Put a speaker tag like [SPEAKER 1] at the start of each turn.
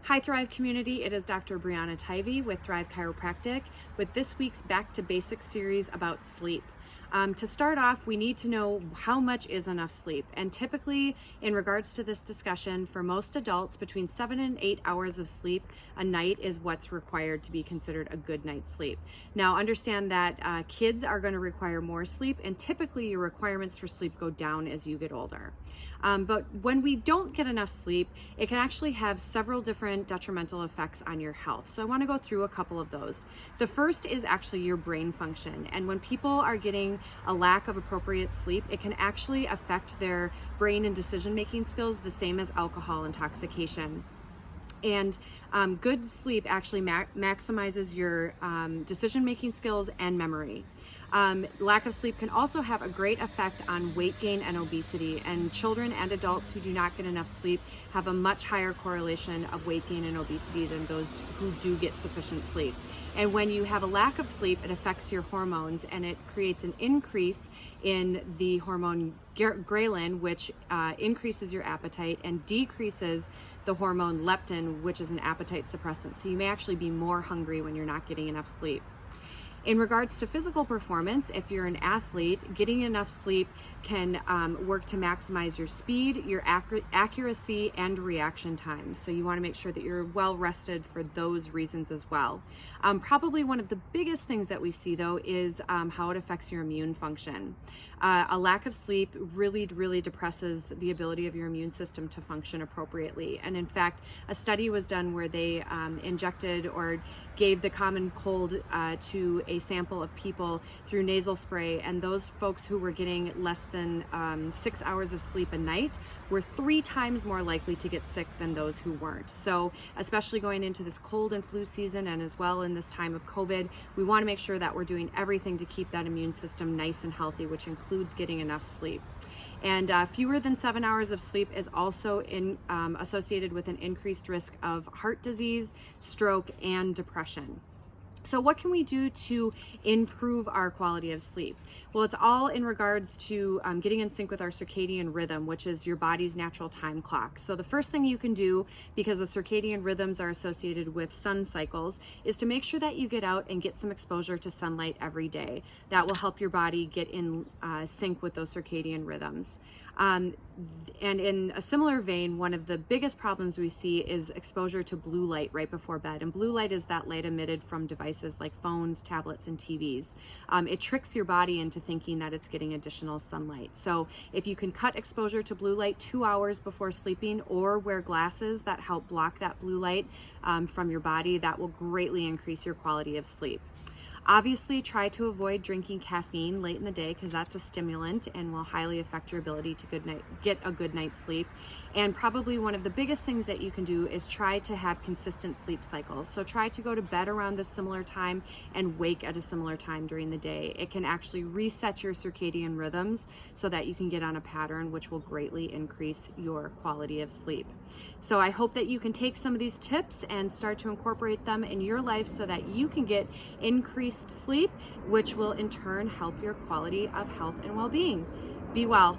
[SPEAKER 1] Hi Thrive community, it is Dr. Brianna Tivy with Thrive Chiropractic with this week's Back to Basics series about sleep. To start off, we need to know how much is enough sleep. And typically, in regards to this discussion, for most adults, between 7 and 8 hours of sleep a night is what's required to be considered a good night's sleep. Now, understand that kids are going to require more sleep, and typically your requirements for sleep go down as you get older. But when we don't get enough sleep, it can actually have several different detrimental effects on your health. So I want to go through a couple of those. The first is actually your brain function. And when people are getting a lack of appropriate sleep, it can actually affect their brain and decision-making skills the same as alcohol intoxication. And good sleep actually maximizes your decision-making skills and memory. Lack of sleep can also have a great effect on weight gain and obesity, and children and adults who do not get enough sleep have a much higher correlation of weight gain and obesity than those who do get sufficient sleep. And when you have a lack of sleep, it affects your hormones, and it creates an increase in the hormone ghrelin, which increases your appetite, and decreases the hormone leptin, which is an appetite suppressant. So you may actually be more hungry when you're not getting enough sleep. In regards to physical performance, if you're an athlete, getting enough sleep can work to maximize your speed, your accuracy, and reaction times. So you want to make sure that you're well rested for those reasons as well. Probably one of the biggest things that we see though is how it affects your immune function. A lack of sleep really depresses the ability of your immune system to function appropriately. And in fact, a study was done where they injected or gave the common cold to a sample of people through nasal spray, and those folks who were getting less than 6 hours of sleep a night were 3 times more likely to get sick than those who weren't. So especially going into this cold and flu season, and as well in this time of COVID, we want to make sure that we're doing everything to keep that immune system nice and healthy, which includes getting enough sleep. And fewer than 7 hours of sleep is also associated with an increased risk of heart disease, stroke, and depression. So what can we do to improve our quality of sleep? Well, it's all in regards to getting in sync with our circadian rhythm, which is your body's natural time clock. So the first thing you can do, because the circadian rhythms are associated with sun cycles, is to make sure that you get out and get some exposure to sunlight every day. That will help your body get in sync with those circadian rhythms. And in a similar vein, one of the biggest problems we see is exposure to blue light right before bed. And blue light is that light emitted from devices like phones, tablets, and TVs. It tricks your body into thinking that it's getting additional sunlight. So if you can cut exposure to blue light 2 hours before sleeping, or wear glasses that help block that blue light from your body, that will greatly increase your quality of sleep. Obviously, try to avoid drinking caffeine late in the day, because that's a stimulant and will highly affect your ability to get a good night's sleep. And probably one of the biggest things that you can do is try to have consistent sleep cycles. So try to go to bed around a similar time and wake at a similar time during the day. It can actually reset your circadian rhythms so that you can get on a pattern, which will greatly increase your quality of sleep. So I hope that you can take some of these tips and start to incorporate them in your life so that you can get increased sleep, which will in turn help your quality of health and well-being. Be well.